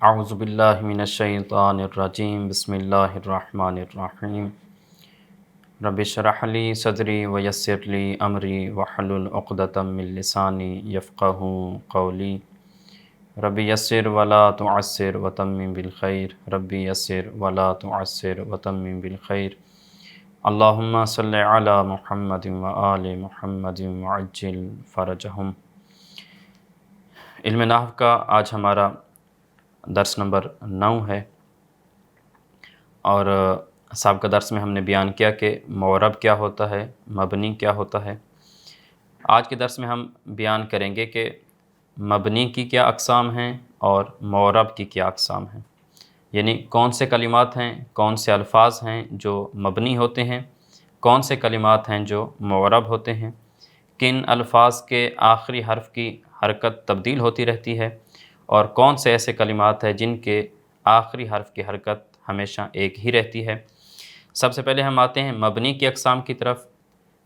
اعوذ باللہ من الشیطان الرجیم بسم اللہ الرحمن الرحیم رب اشرح لی صدری ویسر لی امری واحلل عقدۃ من لسانی یفقہوا قولی رب یسر ولا تعسر وتمم بالخیر رب یسر ولا تعسر وتمم بالخیر اللہم صلی علی محمد وآل محمد وعجل فرجہم۔ علم نحو کا آج ہمارا درس نمبر 9 ہے، اور سابقہ درس میں ہم نے بیان کیا کہ معرب کیا ہوتا ہے، مبنی کیا ہوتا ہے۔ آج کے درس میں ہم بیان کریں گے کہ مبنی کی کیا اقسام ہیں اور معرب کی کیا اقسام ہیں، یعنی کون سے کلمات ہیں، کون سے الفاظ ہیں جو مبنی ہوتے ہیں، کون سے کلمات ہیں جو معرب ہوتے ہیں، کن الفاظ کے آخری حرف کی حرکت تبدیل ہوتی رہتی ہے، اور کون سے ایسے کلمات ہیں جن کے آخری حرف کی حرکت ہمیشہ ایک ہی رہتی ہے۔ سب سے پہلے ہم آتے ہیں مبنی کی اقسام کی طرف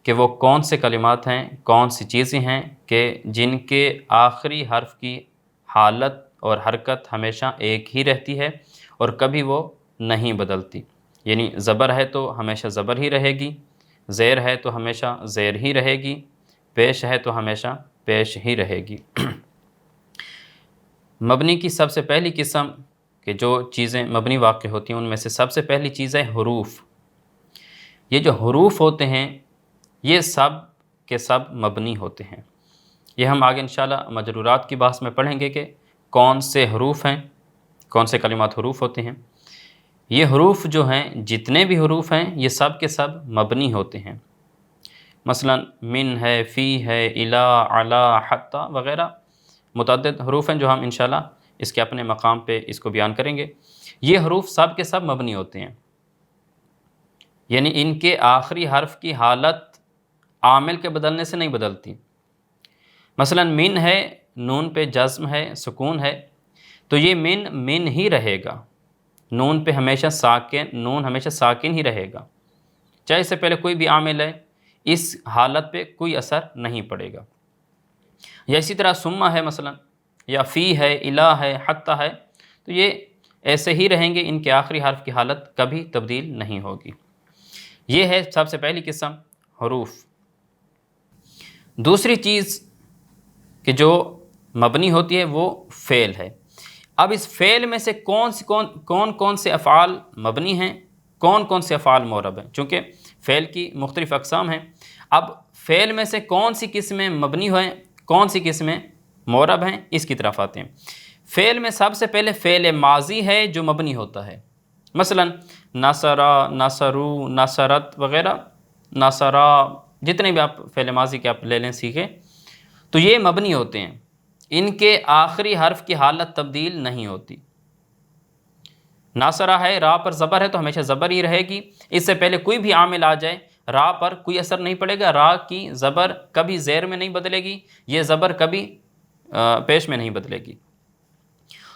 کہ وہ کون سے کلمات ہیں، کون سی چیزیں ہیں کہ جن کے آخری حرف کی حالت اور حرکت ہمیشہ ایک ہی رہتی ہے اور کبھی وہ نہیں بدلتی، یعنی زبر ہے تو ہمیشہ زبر ہی رہے گی، زیر ہے تو ہمیشہ زیر ہی رہے گی، پیش ہے تو ہمیشہ پیش ہی رہے گی۔ مبنی کی سب سے پہلی قسم کہ جو چیزیں مبنی واقع ہوتی ہیں ان میں سے سب سے پہلی چیز ہے حروف۔ یہ جو حروف ہوتے ہیں یہ سب کے سب مبنی ہوتے ہیں۔ یہ ہم آگے انشاءاللہ مجرورات کی بحث میں پڑھیں گے کہ کون سے حروف ہیں، کون سے کلمات حروف ہوتے ہیں۔ یہ حروف جو ہیں، جتنے بھی حروف ہیں یہ سب کے سب مبنی ہوتے ہیں۔ مثلا من ہے، فی ہے، الی، علی، حتی وغیرہ متعدد حروف ہیں جو ہم انشاءاللہ اس کے اپنے مقام پہ اس کو بیان کریں گے۔ یہ حروف سب کے سب مبنی ہوتے ہیں، یعنی ان کے آخری حرف کی حالت عامل کے بدلنے سے نہیں بدلتی۔ مثلا من ہے، نون پہ جزم ہے، سکون ہے، تو یہ من ہی رہے گا، نون پہ ہمیشہ ساکن، نون ہمیشہ ساکن ہی رہے گا، چاہے اس سے پہلے کوئی بھی عامل ہے اس حالت پہ کوئی اثر نہیں پڑے گا۔ یا اسی طرح ثم ہے مثلا، یا فی ہے، الی ہے، حتی ہے، تو یہ ایسے ہی رہیں گے، ان کے آخری حرف کی حالت کبھی تبدیل نہیں ہوگی۔ یہ ہے سب سے پہلی قسم حروف۔ دوسری چیز کہ جو مبنی ہوتی ہے وہ فعل ہے۔ اب اس فعل میں سے کون سے افعال مبنی ہیں، کون سے افعال معرب ہیں، چونکہ فعل کی مختلف اقسام ہیں۔ اب فعل میں سے کون سی قسمیں مبنی ہیں، کون سی قسمیں معرب ہیں، اس کی طرف آتے ہیں۔ فعل میں سب سے پہلے فعل ماضی ہے جو مبنی ہوتا ہے، مثلا نصرا، نصرو، نصرت وغیرہ، نصرا، جتنے بھی آپ فعل ماضی کے آپ لے لیں سیکھیں، تو یہ مبنی ہوتے ہیں، ان کے آخری حرف کی حالت تبدیل نہیں ہوتی۔ ناصرہ ہے، را پر زبر ہے تو ہمیشہ زبر ہی رہے گی، اس سے پہلے کوئی بھی عامل آ جائے را پر کوئی اثر نہیں پڑے گا، را کی زبر کبھی زیر میں نہیں بدلے گی، یہ زبر کبھی پیش میں نہیں بدلے گی۔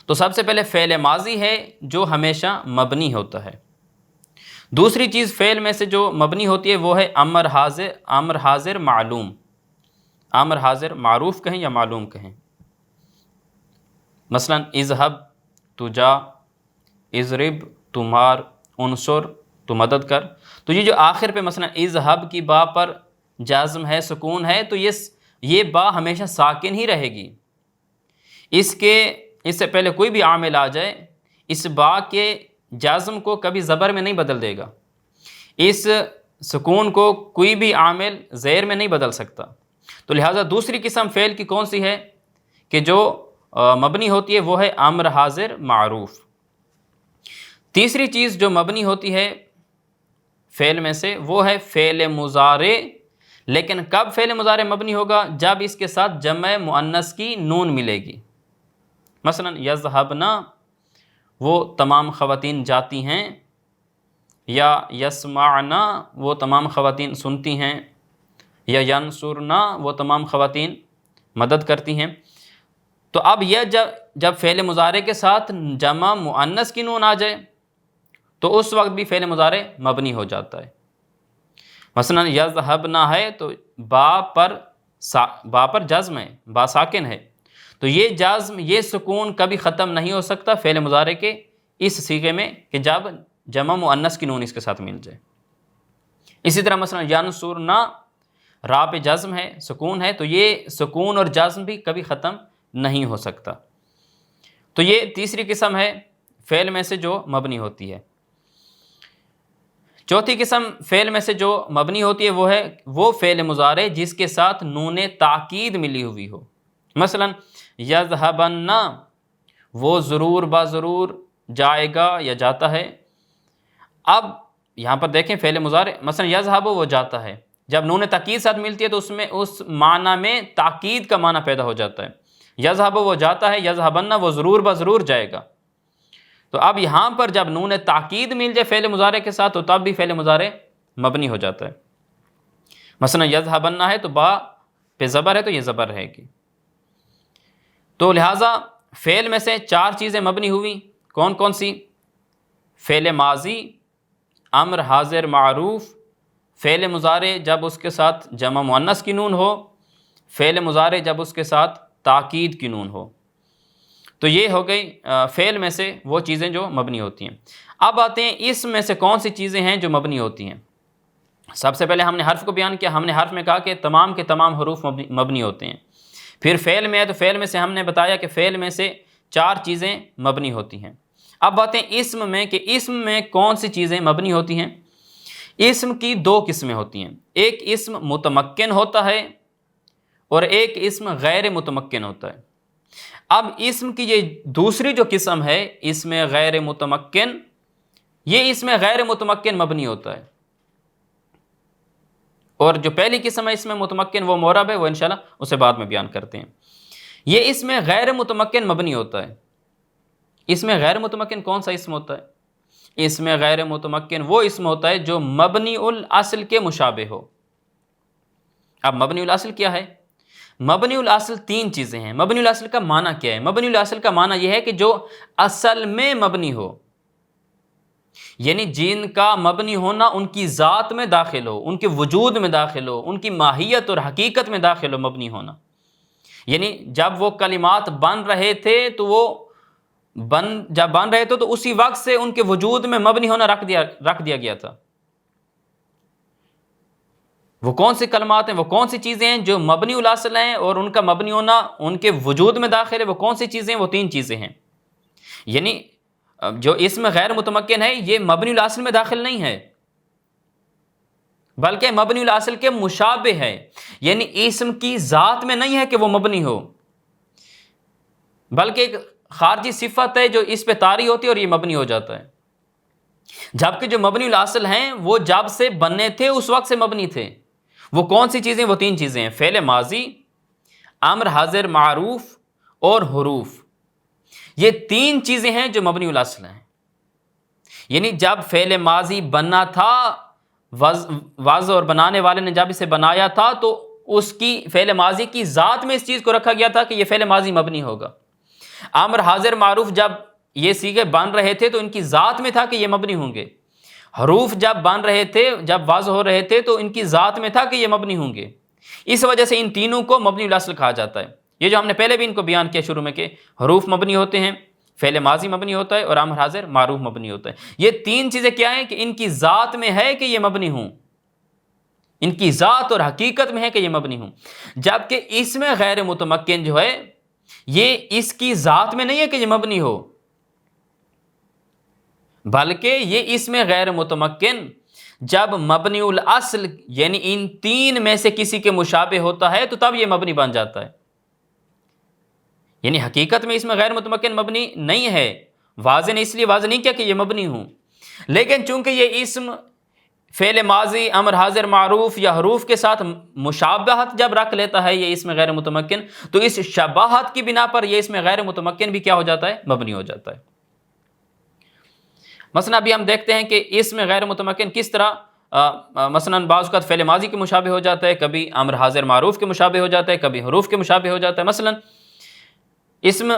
تو سب سے پہلے فعل ماضی ہے جو ہمیشہ مبنی ہوتا ہے۔ دوسری چیز فعل میں سے جو مبنی ہوتی ہے وہ ہے امر حاضر معلوم، امر حاضر معروف کہیں یا معلوم کہیں، مثلا اذهب تو جا، اضرب تو مار، انصر تو مدد کر، تو یہ جو آخر پہ مثلا اذهب کی با پر جازم ہے، سکون ہے، تو یہ با ہمیشہ ساکن ہی رہے گی، اس سے پہلے کوئی بھی عامل آ جائے اس با کے جازم کو کبھی زبر میں نہیں بدل دے گا، اس سکون کو کوئی بھی عامل زیر میں نہیں بدل سکتا۔ تو لہٰذا دوسری قسم فعل کی کون سی ہے کہ جو مبنی ہوتی ہے وہ ہے امر حاضر معروف۔ تیسری چیز جو مبنی ہوتی ہے فعل میں سے وہ ہے فعل مضارع، لیکن کب فعل مضارع مبنی ہوگا؟ جب اس کے ساتھ جمع مؤنث کی نون ملے گی، مثلا یذهبن وہ تمام خواتین جاتی ہیں، یا یسمعن وہ تمام خواتین سنتی ہیں، یا ینصرن وہ تمام خواتین مدد کرتی ہیں۔ تو اب یہ جب فعل مضارع کے ساتھ جمع مؤنث کی نون آ جائے تو اس وقت بھی فعل مضارع مبنی ہو جاتا ہے۔ مثلا یذهبن ہے تو با پر جزم ہے، با ساکن ہے، تو یہ جزم، یہ سکون کبھی ختم نہیں ہو سکتا فعل مضارع کے اس صیغے میں کہ جب جمع مؤنث کی نون اس کے ساتھ مل جائے۔ اسی طرح مثلا ینصرنا، را پہ جزم ہے، سکون ہے، تو یہ سکون اور جزم بھی کبھی ختم نہیں ہو سکتا۔ تو یہ تیسری قسم ہے فعل میں سے جو مبنی ہوتی ہے۔ چوتھی قسم فعل میں سے جو مبنی ہوتی ہے وہ ہے وہ فعل مضارع جس کے ساتھ نون تاکید ملی ہوئی ہو۔ مثلا یذهبن، وہ ضرور با ضرور جائے گا یا جاتا ہے۔ اب یہاں پر دیکھیں فعل مضارع مثلا یذهب، وہ جاتا ہے، جب نون تاکید ساتھ ملتی ہے تو اس معنی میں تاکید کا معنی پیدا ہو جاتا ہے۔ یذهب وہ جاتا ہے، یذهبن وہ ضرور با ضرور جائے گا۔ تو اب یہاں پر جب نون تاکید مل جائے فعل مضارع کے ساتھ تو تب بھی فعل مضارع مبنی ہو جاتا ہے۔ مثلا یذهبن ہے تو با پہ زبر ہے تو یہ زبر رہے گی۔ تو لہٰذا فعل میں سے چار چیزیں مبنی ہوئی، کون کون سی؟ فعل ماضی، امر حاضر معروف، فعل مضارع جب اس کے ساتھ جمع مؤنث کی نون ہو، فعل مضارع جب اس کے ساتھ تاکید کی نون ہو۔ تو یہ ہو گئی فعل میں سے وہ چیزیں جو مبنی ہوتی ہیں۔ اب آتے ہیں اسم میں سے کون سی چیزیں ہیں جو مبنی ہوتی ہیں۔ سب سے پہلے ہم نے حرف کو بیان کیا، ہم نے حرف میں کہا کہ تمام کے تمام حروف مبنی ہوتے ہیں۔ پھر فعل میں ہے تو فعل میں سے ہم نے بتایا کہ فعل میں سے چار چیزیں مبنی ہوتی ہیں۔ اب باتیں اسم میں کہ اسم میں کون سی چیزیں مبنی ہوتی ہیں۔ اسم کی دو قسمیں ہوتی ہیں، ایک اسم متمکن ہوتا ہے اور ایک اسم غیر متمکن ہوتا ہے۔ اب اسم کی یہ دوسری جو قسم ہے اسم غیر متمکن، یہ اسم غیر متمکن مبنی ہوتا ہے، اور جو پہلی قسم ہے اسم متمکن وہ معرب ہے، وہ انشاءاللہ اسے بعد میں بیان کرتے ہیں۔ یہ اسم غیر متمکن مبنی ہوتا ہے۔ اسم غیر متمکن کون سا اسم ہوتا ہے؟ اسم غیر متمکن وہ اسم ہوتا ہے جو مبنی الاصل کے مشابہ ہو۔ اب مبنی الاصل کیا ہے؟ مبنی الاصل تین چیزیں ہیں۔ مبنی الاصل کا معنی کیا ہے؟ مبنی الاصل کا معنی یہ ہے کہ جو اصل میں مبنی ہو، یعنی جن کا مبنی ہونا ان کی ذات میں داخل ہو، ان کے وجود میں داخل ہو، ان کی ماہیت اور حقیقت میں داخل ہو مبنی ہونا۔ یعنی جب وہ کلمات بن رہے تھے تو وہ جب بن رہے تھے تو اسی وقت سے ان کے وجود میں مبنی ہونا رکھ دیا گیا تھا۔ وہ کون سی کلمات ہیں، وہ کون سی چیزیں ہیں جو مبنی الاصل ہیں اور ان کا مبنی ہونا ان کے وجود میں داخل ہے؟ وہ کون سی چیزیں ہیں؟ وہ تین چیزیں ہیں۔ یعنی جو اسم غیر متمکن ہے یہ مبنی الاصل میں داخل نہیں ہے بلکہ مبنی الاصل کے مشابہ ہے، یعنی اسم کی ذات میں نہیں ہے کہ وہ مبنی ہو، بلکہ ایک خارجی صفت ہے جو اس پہ طاری ہوتی ہے اور یہ مبنی ہو جاتا ہے۔ جبکہ جو مبنی الاصل ہیں وہ جب سے بننے تھے اس وقت سے مبنی تھے۔ وہ کون سی چیزیں؟ وہ تین چیزیں ہیں، فعل ماضی، امر حاضر معروف اور حروف۔ یہ تین چیزیں ہیں جو مبنی الاصل ہیں۔ یعنی جب فعل ماضی بننا تھا، واضح اور بنانے والے نے جب اسے بنایا تھا تو اس کی فعل ماضی کی ذات میں اس چیز کو رکھا گیا تھا کہ یہ فعل ماضی مبنی ہوگا۔ امر حاضر معروف جب یہ صیغے بن رہے تھے تو ان کی ذات میں تھا کہ یہ مبنی ہوں گے۔ حروف جب بن رہے تھے، جب واضح ہو رہے تھے تو ان کی ذات میں تھا کہ یہ مبنی ہوں گے۔ اس وجہ سے ان تینوں کو مبنی الاصل کہا جاتا ہے۔ یہ جو ہم نے پہلے بھی ان کو بیان کیا شروع میں کہ حروف مبنی ہوتے ہیں، فعل ماضی مبنی ہوتا ہے اور امر حاضر معروف مبنی ہوتا ہے۔ یہ تین چیزیں کیا ہیں کہ ان کی ذات میں ہے کہ یہ مبنی ہوں، ان کی ذات اور حقیقت میں ہے کہ یہ مبنی ہوں۔ جبکہ اسم غیر متمکن جو ہے یہ اس کی ذات میں نہیں ہے کہ یہ مبنی ہو، بلکہ یہ اسم غیر متمکن جب مبنی الاصل یعنی ان تین میں سے کسی کے مشابہ ہوتا ہے تو تب یہ مبنی بن جاتا ہے۔ یعنی حقیقت میں اسم غیر متمکن مبنی نہیں ہے، واضح نے اس لیے واضح نہیں کیا کہ یہ مبنی ہوں، لیکن چونکہ یہ اسم فعل ماضی، امر حاضر معروف یا حروف کے ساتھ مشابہت جب رکھ لیتا ہے یہ اسم غیر متمکن، تو اس شباہت کی بنا پر یہ اسم غیر متمکن بھی کیا ہو جاتا ہے؟ مبنی ہو جاتا ہے۔ مثلا ابھی ہم دیکھتے ہیں کہ اسم غیر متمکن کس طرح مثلا بعض اوقات فعل ماضی کے مشابہ ہو جاتا ہے، کبھی امر حاضر معروف کے مشابہ ہو جاتا ہے، کبھی حروف کے مشابہ ہو جاتا ہے۔ مثلا اسم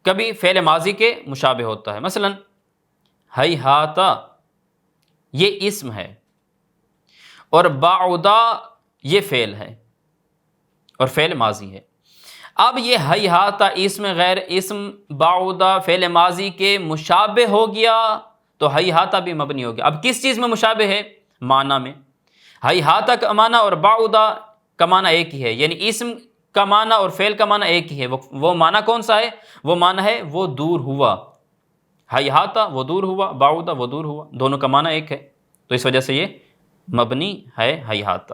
کبھی فعل ماضی کے مشابہ ہوتا ہے، مثلا ہیہات یہ اسم ہے اور بعدا یہ فعل ہے اور فعل ماضی ہے۔ اب یہ ہیہات اسم غیر اسم بعودہ فعل ماضی کے مشابہ ہو گیا تو ہیہات بھی مبنی ہو گیا۔ اب کس چیز میں مشابہ ہے؟ معنی میں۔ ہیہات کا معنی اور بعودہ کا معنی ایک ہی ہے، یعنی اسم کا معنی اور فعل کا معنی ایک ہی ہے۔ وہ معنی کون سا ہے؟ وہ معنی ہے وہ دور ہوا۔ ہیہات وہ دور ہوا، بعودہ وہ دور ہوا، دونوں کا معنی ایک ہے، تو اس وجہ سے یہ مبنی ہے ہیہات۔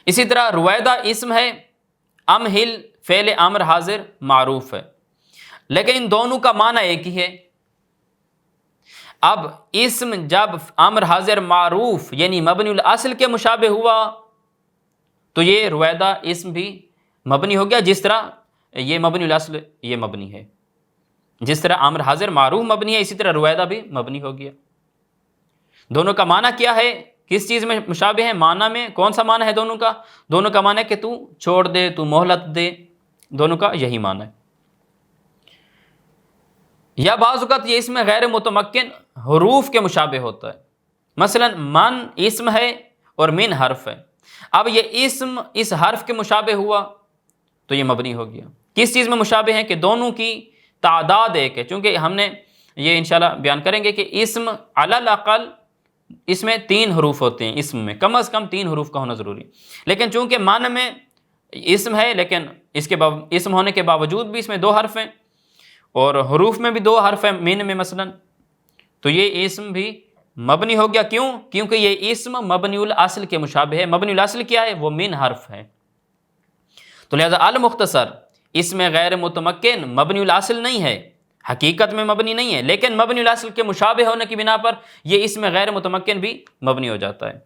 اسی طرح رویدہ اسم ہے، امہل فعل امر حاضر معروف ہے، لیکن ان دونوں کا معنی ایک ہی ہے۔ اب اسم جب امر حاضر معروف یعنی مبنی الاصل کے مشابہ ہوا تو یہ رویدہ اسم بھی مبنی ہو گیا، جس طرح یہ مبنی الاصل یہ مبنی ہے، جس طرح امر حاضر معروف مبنی ہے اسی طرح رویدہ بھی مبنی ہو گیا۔ دونوں کا معنی کیا ہے؟ کس چیز میں مشابہ ہے؟ معنی میں۔ کون سا معنی ہے دونوں کا؟ دونوں کا معنی ہے کہ تو چھوڑ دے، تو مہلت دے، دونوں کا یہی معنی ہے۔ یا بعض اوقات یہ اسم غیر متمکن حروف کے مشابہ ہوتا ہے، مثلا من اسم ہے اور من حرف ہے۔ اب یہ اسم اس حرف کے مشابہ ہوا تو یہ مبنی ہو گیا۔ کس چیز میں مشابہ ہیں؟ کہ دونوں کی تعداد ایک ہے، چونکہ ہم نے یہ انشاءاللہ بیان کریں گے کہ اسم علی الاقل اس میں 3 حروف ہوتے ہیں، اسم میں کم از کم 3 حروف کا ہونا ضروری، لیکن چونکہ معنی میں اسم ہے لیکن اس کے اسم ہونے کے باوجود بھی اس میں 2 حرف ہیں اور حروف میں بھی 2 حرف ہیں من میں مثلا، تو یہ اسم بھی مبنی ہو گیا۔ کیوں؟ کیونکہ یہ اسم مبنی الاصل کے مشابہ ہے۔ مبنی الاصل کیا ہے؟ وہ من حرف ہے، تو لہذا المختصر اسم غیر متمکن مبنی الاصل نہیں ہے، حقیقت میں مبنی نہیں ہے، لیکن مبنی الاصل کے مشابہ ہونے کی بنا پر یہ اسم غیر متمکن بھی مبنی ہو جاتا ہے۔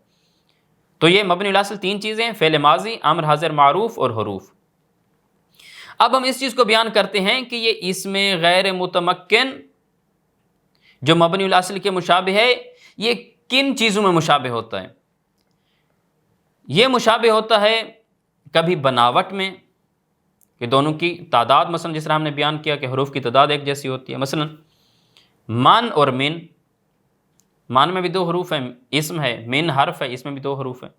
تو یہ مبنی الاصل 3 چیزیں، فعل ماضی، امر حاضر معروف اور حروف۔ اب ہم اس چیز کو بیان کرتے ہیں کہ یہ اسم غیر متمکن جو مبنی الاصل کے مشابہ ہے یہ کن چیزوں میں مشابہ ہوتا ہے؟ یہ مشابہ ہوتا ہے کبھی بناوٹ میں کہ دونوں کی تعداد، مثلا جس طرح ہم نے بیان کیا کہ حروف کی تعداد ایک جیسی ہوتی ہے، مثلا من اور من میں بھی 2 حروف ہیں، اسم ہے، من حرف ہے، اس میں بھی 2 حروف ہیں،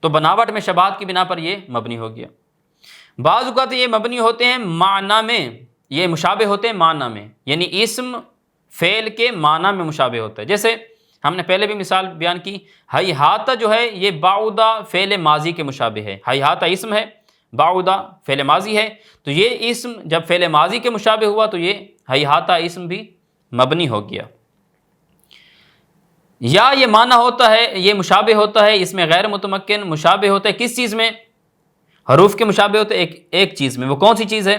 تو بناوٹ میں شباہت کی بنا پر یہ مبنی ہو گیا۔ بعض اوقات یہ مبنی ہوتے ہیں معنی میں، یہ مشابہ ہوتے ہیں معنی میں، یعنی اسم فعل کے معنی میں مشابہ ہوتا ہے۔ جیسے ہم نے پہلے بھی مثال بیان کی، ہیہات جو ہے یہ بعودہ فعل ماضی کے مشابہ ہے، ہیہات اسم ہے، بعودہ فعل ماضی ہے، تو یہ اسم جب فعل ماضی کے مشابہ ہوا تو یہ ہیہات اسم بھی مبنی ہو گیا۔ یا یہ معنی ہوتا ہے، یہ مشابہ ہوتا ہے، اس میں غیر متمکن مشابہ ہوتا ہے کس چیز میں؟ حروف کے مشابہ ہوتے ہیں ایک چیز میں۔ وہ کون سی چیز ہے؟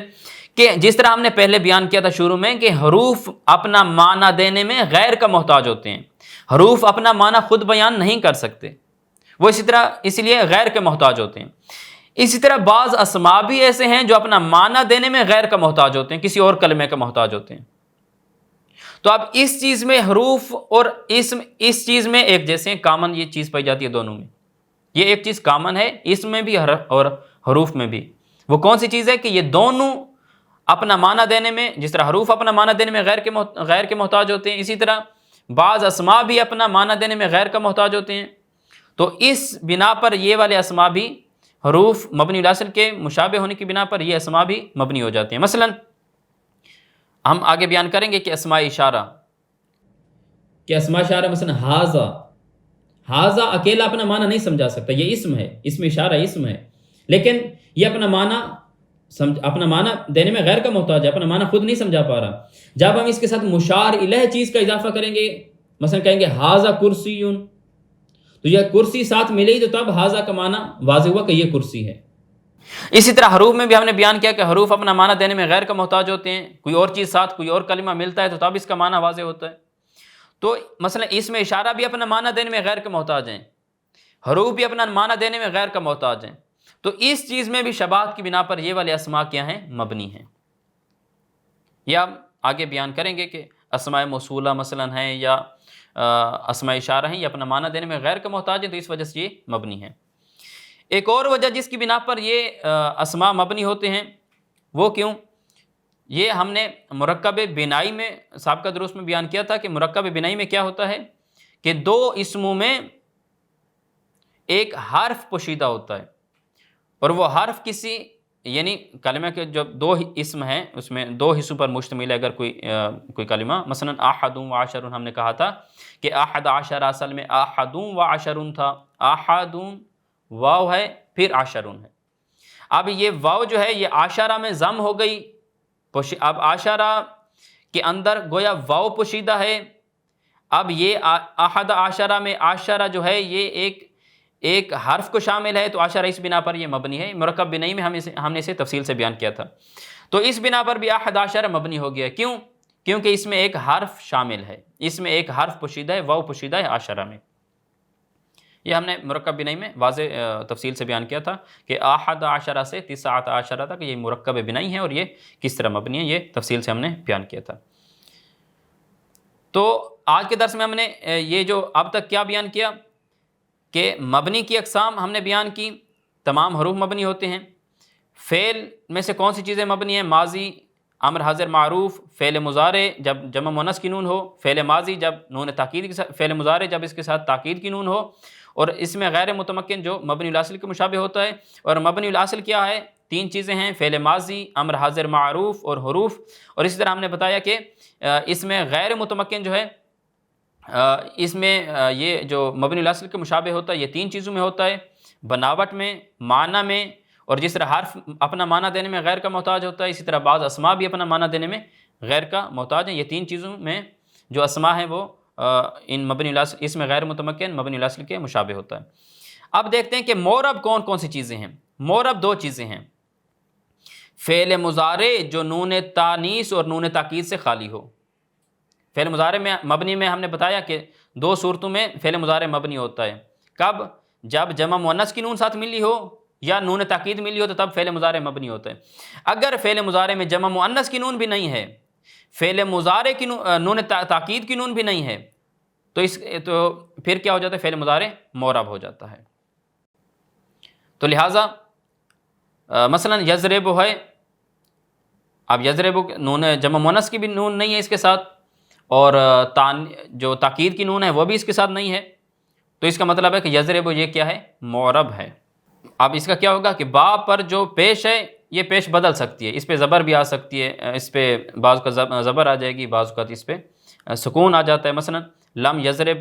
کہ جس طرح ہم نے پہلے بیان کیا تھا شروع میں کہ حروف اپنا معنی دینے میں غیر کا محتاج ہوتے ہیں، حروف اپنا معنی خود بیان نہیں کر سکتے، وہ اسی لیے غیر کے محتاج ہوتے ہیں۔ اسی طرح بعض اسماء بھی ایسے ہیں جو اپنا معنی دینے میں غیر کا محتاج ہوتے ہیں، کسی اور کلمے کا محتاج ہوتے ہیں۔ تو اب اس چیز میں حروف اور اسم اس چیز میں ایک جیسے کامن یہ چیز پائی جاتی ہے دونوں میں، یہ ایک چیز کامن ہے اسم میں بھی اور حروف میں بھی۔ وہ کون سی چیز ہے؟ کہ یہ دونوں اپنا معنی دینے میں، جس طرح حروف اپنا معنی دینے میں غیر کے محتاج ہوتے ہیں، اسی طرح بعض اسماء بھی اپنا معنی دینے میں غیر کا محتاج ہوتے ہیں، تو اس بنا پر یہ والے اسماء بھی حروف مبنی الاصل کے مشابہ ہونے کی بنا پر یہ اسماء بھی مبنی ہو جاتے ہیں۔ مثلا ہم آگے بیان کریں گے کہ اسماء اشارہ، کہ اسماء اشارہ مثلا حاذا اکیلا اپنا معنی نہیں سمجھا سکتا، یہ اسم ہے، اسم اشارہ اسم ہے، لیکن یہ اپنا معنی دینے میں غیر کا محتاج ہے، اپنا معنی خود نہیں سمجھا پا رہا۔ جب ہم اس کے ساتھ مشار الیہ چیز کا اضافہ کریں گے، مثلا کہیں گے حاذا کرسی، تو یہ کرسی ساتھ ملے ہی تو تب حاذا کا معنی واضح ہوا کہ یہ کرسی ہے۔ اسی طرح حروف میں بھی ہم نے بیان کیا کہ حروف اپنا معنی دینے میں غیر کا محتاج ہوتے ہیں، کوئی اور چیز ساتھ کوئی اور کلمہ ملتا ہے تو تب اس کا معنی واضح ہوتا ہے۔ تو مثلا اس میں اشارہ بھی اپنا معنی دینے میں غیر کا محتاج ہیں، حروف بھی اپنا معنی دینے میں غیر کا محتاج ہیں، تو اس چیز میں بھی شباہت کی بنا پر یہ والے اسماء کیا ہیں؟ مبنی ہیں۔ یا آگے بیان کریں گے کہ اسماء موصولہ مثلا ہیں یا اسماء اشارہ ہیں، یہ اپنا معنی دینے میں غیر کا محتاج ہیں، تو اس وجہ سے یہ مبنی ہیں۔ ایک اور وجہ جس کی بنا پر یہ اسماء مبنی ہوتے ہیں وہ کیوں؟ یہ ہم نے مرکب بنائی میں سابقہ دروس میں بیان کیا تھا کہ مرکب بنائی میں کیا ہوتا ہے کہ 2 اسموں میں ایک حرف پوشیدہ ہوتا ہے اور وہ حرف کسی یعنی کلمہ کے جو دو اسم ہیں اس میں دو حصوں پر مشتمل ہے اگر کوئی کلمہ، مثلا احد و عشر ہم نے کہا تھا کہ احد عشر اصل میں احد و عشر تھا، احد واو ہے پھر عشر ہے۔ اب یہ واو جو ہے یہ عشرہ میں ضم ہو گئی، اب عشرہ کے اندر گویا واو پوشیدہ ہے۔ اب یہ احد عشرہ میں عشرہ جو ہے یہ ایک حرف کو شامل ہے، تو عشرہ اس بنا پر یہ مبنی ہے۔ مرکب بنائی میں ہم نے اسے تفصیل سے بیان کیا تھا، تو اس بنا پر بھی احد عشرہ مبنی ہو گیا۔ کیوں؟ کیونکہ اس میں ایک حرف شامل ہے، اس میں ایک حرف پوشیدہ ہے، واو پوشیدہ ہے عشرہ میں۔ یہ ہم نے مرکب بنائی میں واضح تفصیل سے بیان کیا تھا کہ احد عشرہ سے تسعۃ عشرہ تک یہ مرکب بنائی ہے، اور یہ کس طرح مبنی ہے یہ تفصیل سے ہم نے بیان کیا تھا۔ تو آج کے درس میں ہم نے یہ جو اب تک کیا بیان کیا کہ مبنی کی اقسام ہم نے بیان کی، تمام حروف مبنی ہوتے ہیں۔ فعل میں سے کون سی چیزیں مبنی ہیں؟ ماضی، امر حاضر معروف، فعل مضارع جب جمع مؤنث کی نون ہو، فعل ماضی جب نون تاکید کے ساتھ، فعل مضارع جب اس کے ساتھ تاکید کی نون ہو، اور اس میں غیر متمکن جو مبنی الاصل کے مشابہ ہوتا ہے۔ اور مبنی الاصل کیا ہے؟ تین چیزیں ہیں، فعل ماضی، امر حاضر معروف اور حروف۔ اور اسی طرح ہم نے بتایا کہ اس میں غیر متمکن جو ہے اس میں یہ جو مبنی الاصل کے مشابہ ہوتا ہے یہ تین چیزوں میں ہوتا ہے، بناوٹ میں، معنی میں، اور جس طرح حرف اپنا معنی دینے میں غیر کا محتاج ہوتا ہے، اسی طرح بعض اسماء بھی اپنا معنی دینے میں غیر کا محتاج ہیں۔ یہ تین چیزوں میں جو اسماء ہیں وہ ان مبنی الاصل، اس میں غیر متمکن مبنی الاصل کے مشابہ ہوتا ہے۔ اب دیکھتے ہیں کہ معرب کون کون سی چیزیں ہیں۔ معرب دو چیزیں ہیں، فعل مضارع جو نون تانیث اور نون تاکید سے خالی ہو۔ فعل مضارع میں مبنی میں ہم نے بتایا کہ دو صورتوں میں فعل مضارع مبنی ہوتا ہے، کب؟ جب جمع مؤنث کی نون ساتھ ملی ہو یا نون تاکید ملی ہو تو تب فعل مضارع مبنی ہوتا ہے۔ اگر فعل مضارع میں جمع مؤنث کی نون بھی نہیں ہے، فعل مضارع کی نون تاکید کی نون بھی نہیں ہے، تو پھر کیا ہو جاتا ہے؟ فعل مضارع معرب ہو جاتا ہے۔ تو لہٰذا مثلا یضرب ہے، اب یضرب نون جمع مؤنث کی بھی نون نہیں ہے اس کے ساتھ، اور جو تاکید کی نون ہے وہ بھی اس کے ساتھ نہیں ہے، تو اس کا مطلب ہے کہ یضرب یہ کیا ہے؟ معرب ہے۔ اب اس کا کیا ہوگا کہ با پر جو پیش ہے یہ پیش بدل سکتی ہے، اس پہ زبر بھی آ سکتی ہے، اس پہ بعض کا زبر آ جائے گی، بعض کا اس پہ سکون آ جاتا ہے۔ مثلا لم یضرب،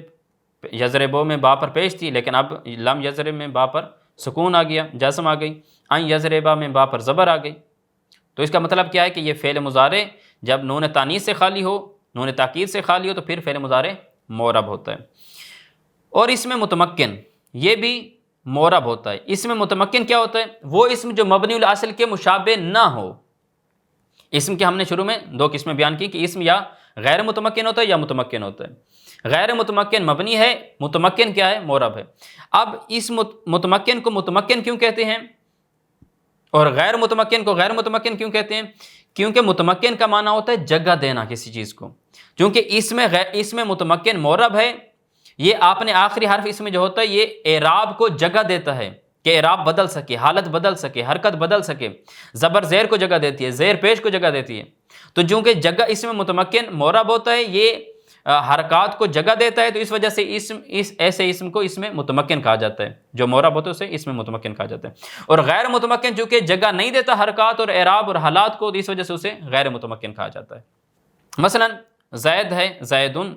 یضربو میں با پر پیش تھی، لیکن اب لم یضرب میں با پر سکون آ گیا، جزم آ گئی۔ ان یضربا میں با پر زبر آ گئی، تو اس کا مطلب کیا ہے کہ یہ فعل مضارع جب نون تانیث سے خالی ہو، نون تاکید سے خالی ہو، تو پھر فعل مضارع معرب ہوتا ہے۔ اور اس میں متمکن یہ بھی معرب ہوتا ہے۔ اس میں متمکن کیا ہوتا ہے؟ وہ اسم جو مبنی الاصل کے مشابہ نہ ہو۔ اسم کے ہم نے شروع میں دو قسمیں بیان کی کہ اسم یا غیر متمکن ہوتا ہے یا متمکن ہوتا ہے۔ غیر متمکن مبنی ہے، متمکن کیا ہے؟ معرب ہے۔ اب اس متمکن کو متمکن کیوں کہتے ہیں اور غیر متمکن کو غیر متمکن کیوں کہتے ہیں؟ کیونکہ متمکن کا معنی ہوتا ہے جگہ دینا کسی چیز کو، چونکہ اس میں متمکن معرب ہے، یہ آپ نے آخری حرف اس میں جو ہوتا ہے یہ اعراب کو جگہ دیتا ہے کہ اعراب بدل سکے، حالت بدل سکے، حرکت بدل سکے۔ زبر زیر کو جگہ دیتی ہے، زیر پیش کو جگہ دیتی ہے، تو چونکہ جگہ اس میں متمکن معرب ہوتا ہے، یہ حرکات کو جگہ دیتا ہے، تو اس وجہ سے ایسے اسم کو اس میں متمکن کہا جاتا ہے، جو معرب ہوتا ہے اسے اس میں متمکن کہا جاتا ہے۔ اور غیر متمکن چونکہ جگہ نہیں دیتا حرکات اور اعراب اور حالات کو، تو اس وجہ سے اسے غیر متمکن کہا جاتا ہے۔ مثلا زید ہے، زیدن،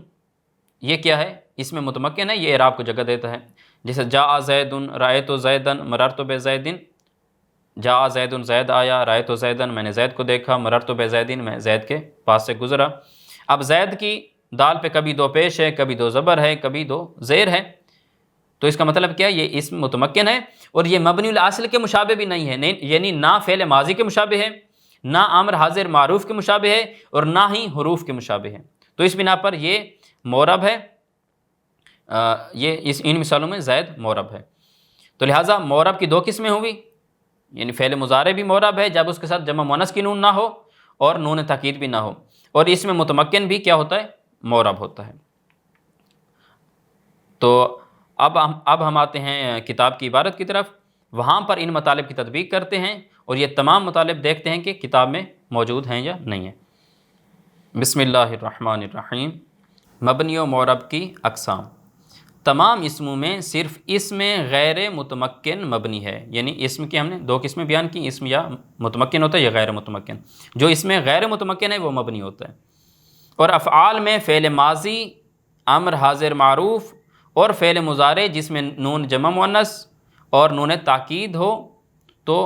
یہ کیا ہے؟ اس میں متمکن ہے، یہ اعراب کو جگہ دیتا ہے۔ جیسے جاء زیدن، رأیت زیدن، مررت بزیدن۔ جاء زیدن، زید آیا، رأیت زیدن، میں نے زید کو دیکھا، مررت بزیدن، میں زید کے پاس سے گزرا۔ اب زید کی دال پہ کبھی دو پیش ہے، کبھی دو زبر ہے، کبھی دو زیر ہے، تو اس کا مطلب کیا ہے؟ یہ اسم متمکن ہے، اور یہ مبنی الاصل کے مشابہ بھی نہیں ہے، یعنی نہ فعل ماضی کے مشابہ ہے، نہ امر حاضر معروف کے مشابہ ہے، اور نہ ہی حروف کے مشابہ ہے، تو اس بنا پر یہ معرب ہے۔ یہ ان مثالوں میں زید معرب ہے۔ تو لہٰذا معرب کی دو قسمیں ہوئی، یعنی فعل مضارع بھی معرب ہے جب اس کے ساتھ جمع مؤنث کی نون نہ ہو اور نون تاکید بھی نہ ہو، اور اس میں متمکن بھی کیا ہوتا ہے؟ معرب ہوتا ہے۔ تو اب ہم آتے ہیں کتاب کی عبارت کی طرف، وہاں پر ان مطالب کی تطبیق کرتے ہیں، اور یہ تمام مطالب دیکھتے ہیں کہ کتاب میں موجود ہیں یا نہیں ہیں۔ بسم اللہ الرحمن الرحیم۔ مبنی و معرب کی اقسام۔ تمام اسموں میں صرف اسم غیر متمکن مبنی ہے، یعنی اسم کی ہم نے دو قسمیں بیان کی، اسم یا متمکن ہوتا ہے یا غیر متمکن۔ جو اس میں غیر متمکن ہے وہ مبنی ہوتا ہے۔ اور افعال میں فعل ماضی، امر حاضر معروف اور فعل مضارع جس میں نون جمع مؤنث اور نون تاکید ہو تو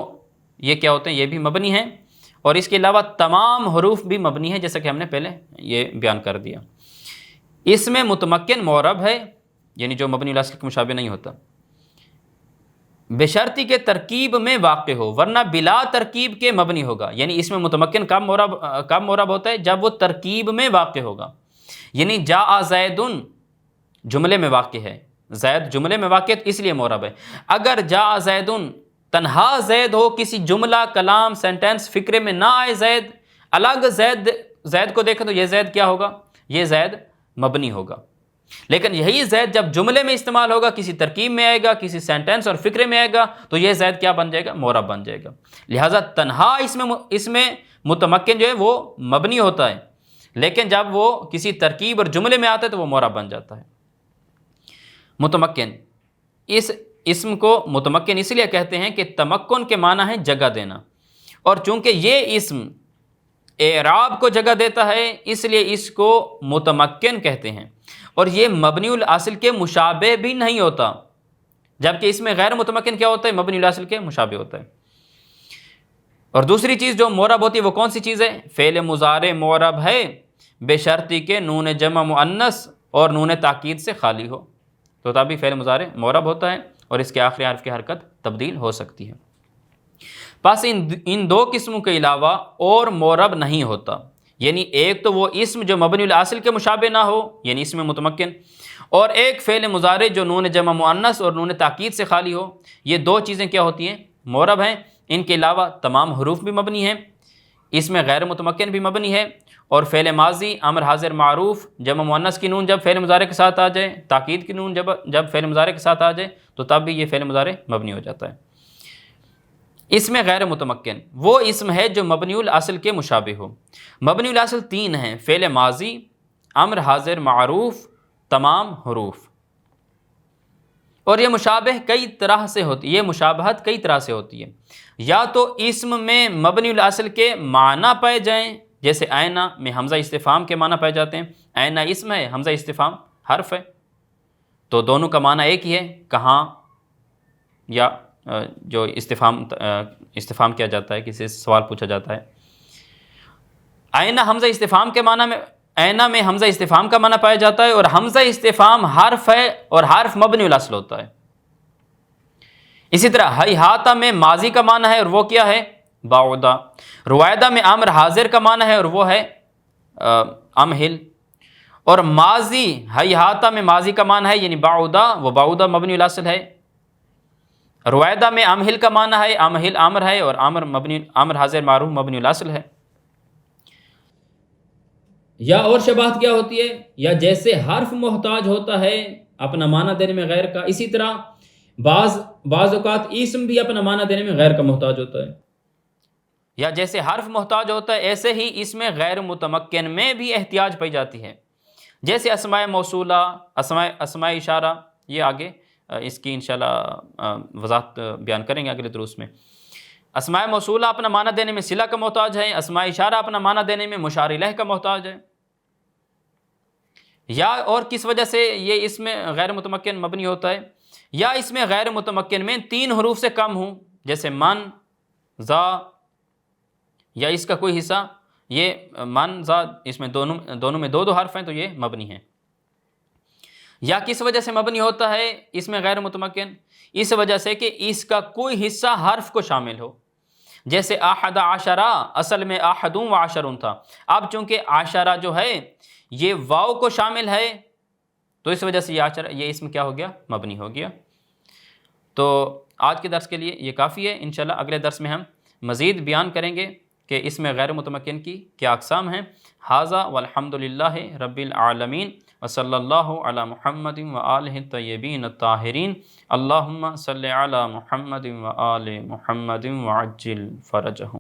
یہ کیا ہوتے ہیں، یہ بھی مبنی ہیں۔ اور اس کے علاوہ تمام حروف بھی مبنی ہیں، جیسا کہ ہم نے پہلے یہ بیان کر دیا۔ اس میں متمکن معرب ہے، یعنی جو مبنی الاصل کے مشابہ نہیں ہوتا، بشرطی کے ترکیب میں واقع ہو، ورنہ بلا ترکیب کے مبنی ہوگا۔ یعنی اس میں متمکن کب معرب ہوتا ہے؟ جب وہ ترکیب میں واقع ہوگا، یعنی جاء زید جملے میں واقع ہے، زید جملے میں واقع اس لیے معرب ہے۔ اگر جاء زید تنہا زید ہو، کسی جملہ کلام سینٹینس فکرے میں نہ آئے زید، الگ زید کو دیکھیں تو یہ زید کیا ہوگا؟ یہ زید مبنی ہوگا۔ لیکن یہی زید جب جملے میں استعمال ہوگا، کسی ترکیب میں آئے گا، کسی سینٹینس اور فکرے میں آئے گا تو یہ زید کیا بن جائے گا؟ معرب بن جائے گا۔ لہٰذا تنہا اس میں متمکن جو ہے وہ مبنی ہوتا ہے، لیکن جب وہ کسی ترکیب اور جملے میں آتا ہے تو وہ معرب بن جاتا ہے۔ متمکن، اس اسم کو متمکن اس لیے کہتے ہیں کہ تمکن کے معنی ہے جگہ دینا، اور چونکہ یہ اسم اعراب کو جگہ دیتا ہے اس لیے اس کو متمکن کہتے ہیں۔ اور یہ مبنی الاصل کے مشابہ بھی نہیں ہوتا، جبکہ اس میں غیر متمکن کیا ہوتا ہے؟ مبنی الاصل کے مشابہ ہوتا ہے۔ اور دوسری چیز جو معرب ہوتی ہے وہ کون سی چیز ہے؟ فعل مضارع معرب ہے بشرطی کہ نون جمع مؤنث اور نون تاکید سے خالی ہو، تو تبھی فعل مضارع معرب ہوتا ہے اور اس کے آخری حرف کی حرکت تبدیل ہو سکتی ہے۔ بس ان دو قسموں کے علاوہ اور معرب نہیں ہوتا، یعنی ایک تو وہ اسم جو مبنی الاصل کے مشابہ نہ ہو، یعنی اس میں متمکن، اور ایک فعل مضارع جو نون جمع مؤنث اور نون تاکید سے خالی ہو۔ یہ دو چیزیں کیا ہوتی ہیں؟ معرب ہیں۔ ان کے علاوہ تمام حروف بھی مبنی ہیں، اس میں غیر متمکن بھی مبنی ہے، اور فعل ماضی، امر حاضر معروف، جمع مؤنث کی نون جب فعل مضارع کے ساتھ آ جائے، تاکید کی نون جب فعل مضارع کے ساتھ آ جائے تو تب بھی یہ فعل مضارع مبنی ہو جاتا ہے۔ اس میں غیر متمکن وہ اسم ہے جو مبنی الاصل کے مشابہ ہو۔ مبنی الاصل تین ہیں: فعل ماضی، امر حاضر معروف، تمام حروف۔ اور یہ مشابہ کئی طرح سے ہوتی ہے، یہ مشابہت کئی طرح سے ہوتی ہے۔ یا تو اسم میں مبنی الاصل کے معنی پائے جائیں، جیسے آئینہ میں حمزہ استفہام کے معنی پائے جاتے ہیں۔ آئینہ اسم ہے، حمزہ استفہام حرف ہے، تو دونوں کا معنی ایک ہی ہے، کہاں، یا جو استفہام کیا جاتا ہے، کسی سے سوال پوچھا جاتا ہے۔ آئینہ حمزہ استفہام کے معنی میں، آئینہ میں حمزہ استفہام کا معنی پایا جاتا ہے، اور حمزہ استفہام حرف ہے اور حرف مبنی الاصل ہوتا ہے۔ اسی طرح ہیہاتہ میں ماضی کا معنی ہے اور وہ کیا ہے؟ بعودہ۔ رویدہ میں امر حاضر کا معنی ہے اور وہ ہے امہل۔ اور ماضی، ہیہاتہ میں ماضی کا معنی ہے یعنی بعودہ، وہ بعودہ مبنی الاصل ہے۔ رویدہ میں امہل کا معنی ہے، امہل امر ہے اور امر حاضر معروف مبنی الاصل ہے۔ یا اور شباہت کیا ہوتی ہے؟ یا جیسے حرف محتاج ہوتا ہے اپنا معنی دینے میں غیر کا، اسی طرح بعض اوقات اسم بھی اپنا معنی دینے میں غیر کا محتاج ہوتا ہے۔ یا جیسے حرف محتاج ہوتا ہے ایسے ہی اس میں غیر متمکن میں بھی احتیاج پائی جاتی ہے، جیسے اسماء موصولہ، اسماء اشارہ، یہ آگے اس کی انشاءاللہ وضاحت بیان کریں گے اگلے دروس میں۔ اسماء موصولہ اپنا معنی دینے میں صلہ کا محتاج ہے، اسماء اشارہ اپنا معنی دینے میں مشار الیہ کا محتاج ہے۔ یا اور کس وجہ سے یہ اس میں غیر متمکن مبنی ہوتا ہے؟ یا اس میں غیر متمکن میں تین حروف سے کم ہوں، جیسے من، ذا، یا اس کا کوئی حصہ، یہ من، ذا، اس میں دونوں میں دو حرف ہیں تو یہ مبنی ہیں۔ یا کس وجہ سے مبنی ہوتا ہے اس میں غیر متمکن؟ اس وجہ سے کہ اس کا کوئی حصہ حرف کو شامل ہو، جیسے احد عشرہ اصل میں احدون و عشرون تھا، اب چونکہ عشرہ جو ہے یہ واو کو شامل ہے تو اس وجہ سے یہ اسم کیا ہو گیا؟ مبنی ہو گیا۔ تو آج کے درس کے لیے یہ کافی ہے، انشاءاللہ اگلے درس میں ہم مزید بیان کریں گے کہ اس میں غیر متمکن کی کیا اقسام ہیں۔ ھذا والحمد للہ رب العالمین وصلی اللہ علی محمد وآلہ الطیبین الطاہرین، اللہم صلی علی محمد وآل محمد وعجل فرجہم۔